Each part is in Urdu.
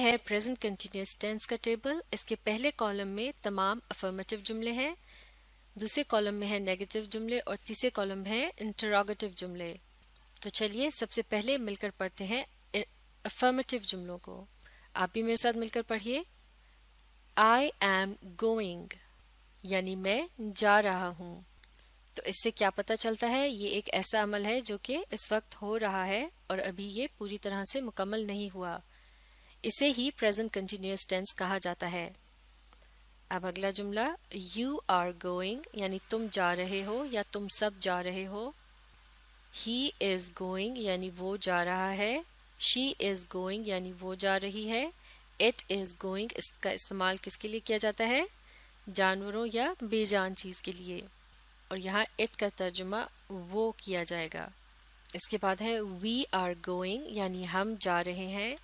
ہے پریزنٹ کنٹینیوس ٹینس کا ٹیبل. اس کے پہلے کالم میں تمام افرمیٹیو جملے ہیں، دوسرے کالم میں ہے نیگیٹو جملے اور تیسرے کالم ہے انٹراگیٹو جملے. تو چلیے سب سے پہلے مل کر پڑھتے ہیں افرمیٹیو جملوں کو. آپ بھی میرے ساتھ مل کر پڑھیے. I am going یعنی میں جا رہا ہوں. تو اس سے کیا پتہ چلتا ہے؟ یہ ایک ایسا عمل ہے جو کہ اس وقت ہو رہا ہے اور ابھی یہ پوری طرح سے مکمل نہیں ہوا. اسے ہی پریزنٹ کنٹینیوس ٹینس کہا جاتا ہے. اب اگلا جملہ یو آر گوئنگ یعنی تم جا رہے ہو یا تم سب جا رہے ہو. ہی از گوئنگ یعنی وہ جا رہا ہے. شی از گوئنگ یعنی وہ جا رہی ہے. اٹ از گوئنگ اس کا استعمال کس کے لیے کیا جاتا ہے؟ جانوروں یا بے جان چیز کے لیے. اور یہاں اٹ کا ترجمہ وہ کیا جائے گا. اس کے بعد ہے وی آر گوئنگ یعنی ہم جا رہے ہیں.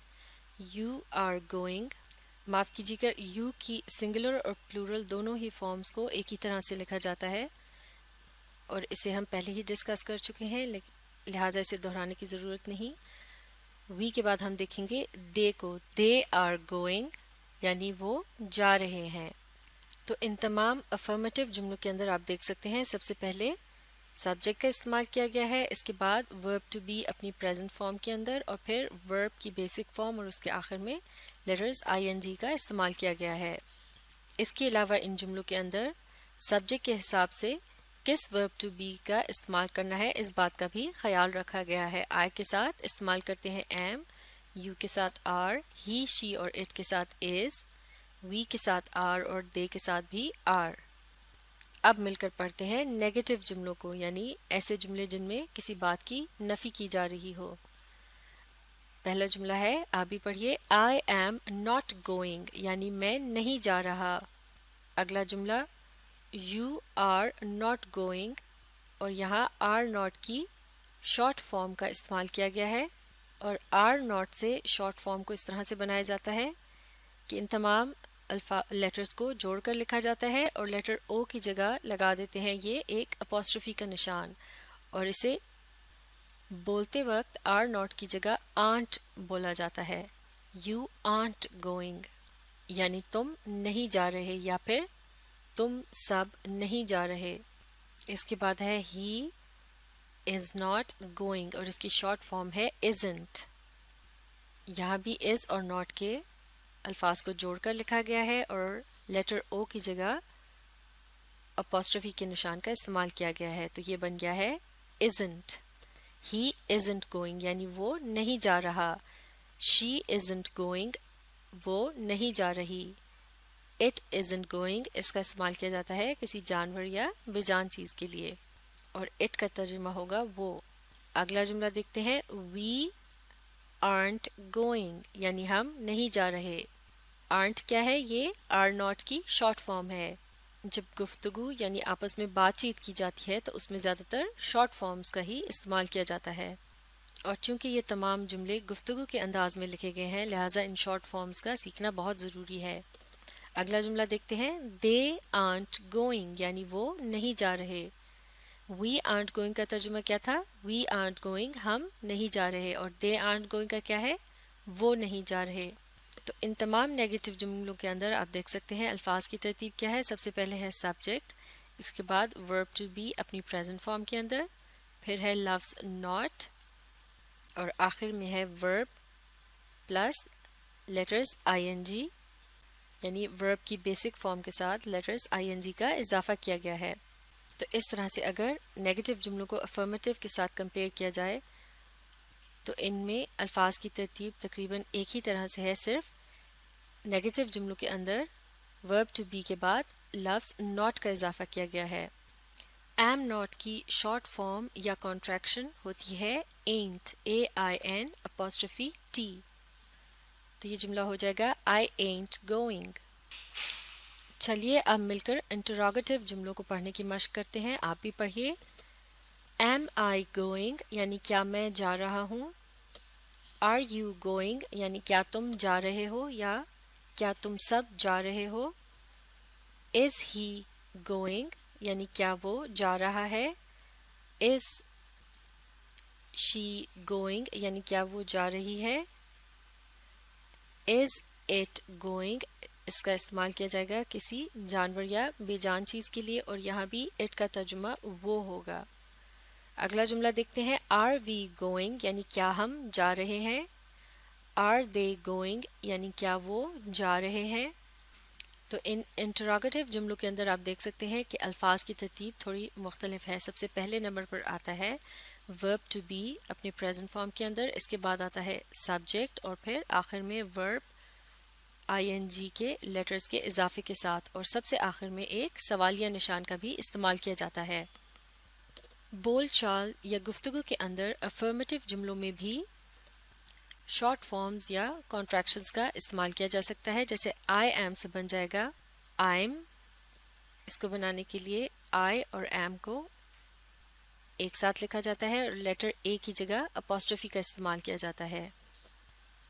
یو آر گوئنگ، معاف کیجیے گا، یو کی سنگولر اور پلورل دونوں ہی فارمز کو ایک ہی طرح سے لکھا جاتا ہے اور اسے ہم پہلے ہی ڈسکس کر چکے ہیں، لہٰذا اسے دہرانے کی ضرورت نہیں. وی کے بعد ہم دیکھیں گے دے کو. دے آر گوئنگ یعنی وہ جا رہے ہیں. تو ان تمام افرمیٹیو جملوں کے اندر آپ دیکھ سکتے ہیں سب سے پہلے سبجیکٹ کا استعمال کیا گیا ہے، اس کے بعد ورب ٹو بی اپنی پریزنٹ فارم کے اندر اور پھر ورب کی بیسک فارم اور اس کے آخر میں لیٹرز آئی این جی کا استعمال کیا گیا ہے. اس کے علاوہ ان جملوں کے اندر سبجیکٹ کے حساب سے کس ورب ٹو بی کا استعمال کرنا ہے اس بات کا بھی خیال رکھا گیا ہے. آئی کے ساتھ استعمال کرتے ہیں ایم، یو کے ساتھ آر، ہی شی اور اٹ کے ساتھ از، وی کے ساتھ آر اور دے کے ساتھ بھی آر. اب مل کر پڑھتے ہیں نیگیٹو جملوں کو یعنی ایسے جملے جن میں کسی بات کی نفی کی جا رہی ہو. پہلا جملہ ہے، آپ بھی پڑھیے، آئی ایم ناٹ گوئنگ یعنی میں نہیں جا رہا. اگلا جملہ یو آر ناٹ گوئنگ اور یہاں آر ناٹ کی شارٹ فارم کا استعمال کیا گیا ہے اور آر ناٹ سے شارٹ فارم کو اس طرح سے بنایا جاتا ہے کہ ان تمام لیٹرز کو جوڑ کر لکھا جاتا ہے اور لیٹر او کی جگہ لگا دیتے ہیں یہ ایک اپوسٹرفی کا نشان اور اسے بولتے وقت آر ناٹ کی جگہ آنٹ بولا جاتا ہے. یو آنٹ گوئنگ یعنی تم نہیں جا رہے یا پھر تم سب نہیں جا رہے. اس کے بعد ہے ہی از ناٹ گوئنگ اور اس کی شارٹ فارم ہے ازنٹ. یہاں بھی از اور ناٹ کے الفاظ کو جوڑ کر لکھا گیا ہے اور لیٹر او کی جگہ اپوسٹرفی کے نشان کا استعمال کیا گیا ہے تو یہ بن گیا ہے isn't. He isn't going یعنی وہ نہیں جا رہا. She isn't going وہ نہیں جا رہی. It isn't going اس کا استعمال کیا جاتا ہے کسی جانور یا بے جان چیز کے لیے اور it کا ترجمہ ہوگا وہ. اگلا جملہ دیکھتے ہیں we aren't going یعنی ہم نہیں جا رہے. aren't کیا ہے؟ یہ are not کی شارٹ فارم ہے. جب گفتگو یعنی آپس میں بات چیت کی جاتی ہے تو اس میں زیادہ تر شارٹ فارمز کا ہی استعمال کیا جاتا ہے اور چونکہ یہ تمام جملے گفتگو کے انداز میں لکھے گئے ہیں لہٰذا ان شارٹ فارمز کا سیکھنا بہت ضروری ہے. اگلا جملہ دیکھتے ہیں they aren't going یعنی وہ نہیں جا رہے. we aren't going کا ترجمہ کیا تھا؟ we aren't going ہم نہیں جا رہے اور they aren't going کا کیا ہے؟ وہ نہیں جا رہے. تو ان تمام نیگیٹو جملوں کے اندر آپ دیکھ سکتے ہیں الفاظ کی ترتیب کیا ہے. سب سے پہلے ہے سبجیکٹ، اس کے بعد ورب ٹو بی اپنی پریزنٹ فارم کے اندر، پھر ہے لفظ ناٹ اور آخر میں ہے ورب پلس لیٹرز آئی این جی یعنی ورب کی بیسک فارم کے ساتھ لیٹرز آئی این جی کا اضافہ کیا گیا ہے. تو اس طرح سے اگر نیگیٹو جملوں کو افرمیٹیو کے ساتھ کمپیئر کیا جائے تو ان میں الفاظ کی ترتیب تقریباً ایک ہی طرح سے ہے، صرف نیگیٹو جملوں کے اندر ورب ٹو بی کے بعد لفظ ناٹ کا اضافہ کیا گیا ہے. ایم ناٹ کی شارٹ فارم یا کانٹریکشن ہوتی ہے ain't AIN apostrophe T. تو یہ جملہ ہو جائے گا I ain't going. چلیے اب مل کر انٹراگیٹو جملوں کو پڑھنے کی مشق کرتے ہیں. آپ بھی پڑھیے. Am I going یعنی کیا میں جا رہا ہوں. Are you going یعنی کیا تم جا رہے ہو یا کیا تم سب جا رہے ہو. Is he going یعنی کیا وہ جا رہا ہے. Is she going یعنی کیا وہ جا رہی ہے. Is it going اس کا استعمال کیا جائے گا کسی جانور یا بے جان چیز کے لیے، اور یہاں بھی it کا ترجمہ وہ ہوگا۔ اگلا جملہ دیکھتے ہیں، are we going یعنی کیا ہم جا رہے ہیں، are they going یعنی کیا وہ جا رہے ہیں۔ تو ان انٹراگیٹو جملوں کے اندر آپ دیکھ سکتے ہیں کہ الفاظ کی ترتیب تھوڑی مختلف ہے۔ سب سے پہلے نمبر پر آتا ہے verb to be اپنے present form کے اندر، اس کے بعد آتا ہے subject، اور پھر آخر میں verb ing کے لیٹرز کے اضافے کے ساتھ، اور سب سے آخر میں ایک سوالیہ نشان کا بھی استعمال کیا جاتا ہے۔ بول چال یا گفتگو کے اندر افرمیٹو جملوں میں بھی شارٹ فارمز یا کانٹریکشنز کا استعمال کیا جا سکتا ہے، جیسے I am سے بن جائے گا I'm، اس کو بنانے کے لیے I اور am کو ایک ساتھ لکھا جاتا ہے اور لیٹر A کی جگہ اپوسٹروفی کا استعمال کیا جاتا ہے۔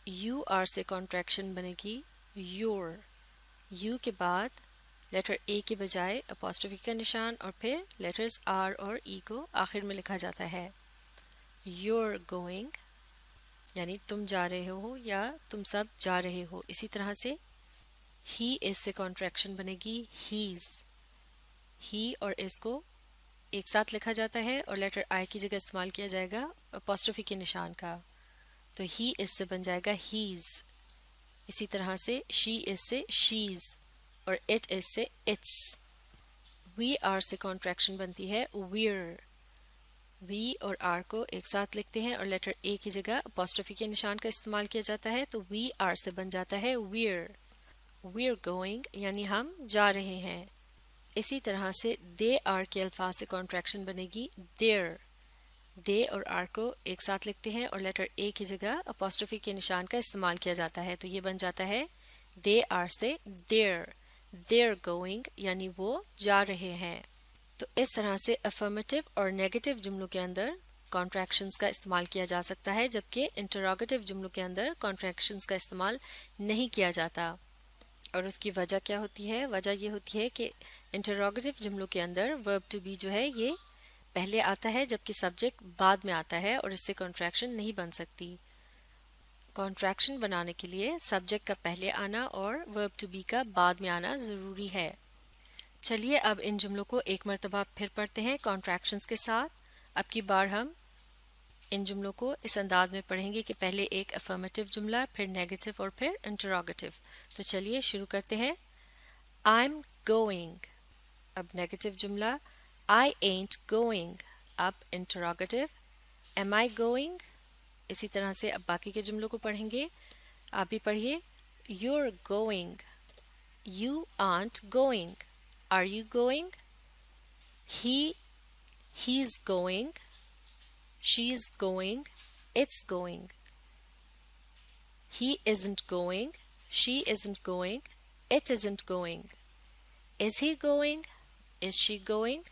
You are سے کانٹریکشن بنے گی your، U کے بعد لیٹر A کے بجائے اپوسٹروفی کا نشان اور پھر لیٹرز R اور E کو آخر میں لکھا جاتا ہے۔ You're going یعنی تم جا رہے ہو یا تم سب جا رہے ہو۔ اسی طرح سے he is سے کانٹریکشن بنے گی he's، he اور is کو ایک ساتھ لکھا جاتا ہے اور لیٹر I کی جگہ استعمال کیا جائے گا اپوسٹروفی کے نشان کا، تو he is سے بن جائے گا he's۔ اسی طرح سے she is سے she's اور it is سے it's۔ we are سے کانٹریکشن بنتی ہے we're، وی اور آر کو ایک ساتھ لکھتے ہیں اور لیٹر اے کی جگہ اپوسٹروفی کے نشان کا استعمال کیا جاتا ہے، تو وی آر سے بن جاتا ہے ویئر گوئنگ یعنی ہم جا رہے ہیں۔ اسی طرح سے دے آر کے الفاظ سے کانٹریکشن بنے گی دیر، دے اور آر کو ایک ساتھ لکھتے ہیں اور لیٹر اے کی جگہ اپوسٹروفی کے نشان کا استعمال کیا جاتا ہے، تو یہ بن جاتا ہے دے آر سے دیر گوئنگ یعنی وہ جا رہے ہیں۔ تو اس طرح سے افرمیٹو اور نیگیٹو جملوں کے اندر کانٹریکشنز کا استعمال کیا جا سکتا ہے، جبکہ انٹراگیٹو جملوں کے اندر کانٹریکشنز کا استعمال نہیں کیا جاتا۔ اور اس کی وجہ کیا ہوتی ہے؟ وجہ یہ ہوتی ہے کہ انٹراگیٹو جملوں کے اندر ورب ٹو بی جو ہے یہ پہلے آتا ہے جبکہ سبجیکٹ بعد میں آتا ہے اور اس سے کانٹریکشن نہیں بن سکتی۔ کانٹریکشن بنانے کے لیے سبجیکٹ کا پہلے آنا اور ورب ٹو بی کا بعد میں آنا ضروری ہے۔ چلیے اب ان جملوں کو ایک مرتبہ پھر پڑھتے ہیں کانٹریکشنز کے ساتھ۔ اب کی بار ہم ان جملوں کو اس انداز میں پڑھیں گے کہ پہلے ایک افرمیٹو جملہ، پھر نیگیٹو اور پھر انٹراگیٹو۔ تو چلیے شروع کرتے ہیں۔ I'm going، اب نیگیٹو جملہ I ain't going، اب انٹراگیٹو Am I going؟ اسی طرح سے اب باقی کے جملوں کو پڑھیں گے، آپ بھی پڑھیے۔ You're going، You aren't going، Are you going؟ He's going، She's going، It's going۔ He isn't going، She isn't going، It isn't going۔ Is he going؟ Is she going؟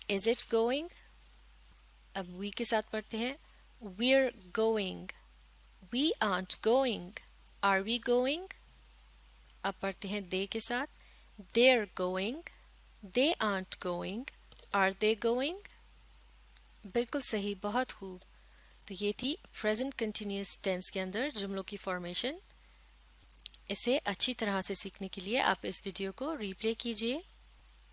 Is it going؟ اب we کے ساتھ پڑھتے ہیں۔ We're going، We aren't going، Are we going؟ اب پڑھتے ہیں they کے ساتھ۔ They're going، They aren't going، Are they going؟ بالکل صحیح، بہت خوب۔ تو یہ تھی present continuous tense کے اندر جملوں کی فارمیشن۔ اسے اچھی طرح سے سیکھنے کے لیے آپ اس ویڈیو کو ری پلے کیجیے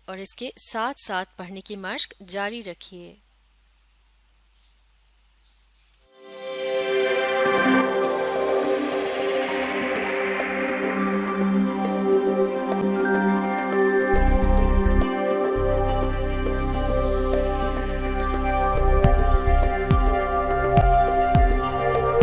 اور اس کے ساتھ ساتھ پڑھنے کی مشق جاری رکھیے۔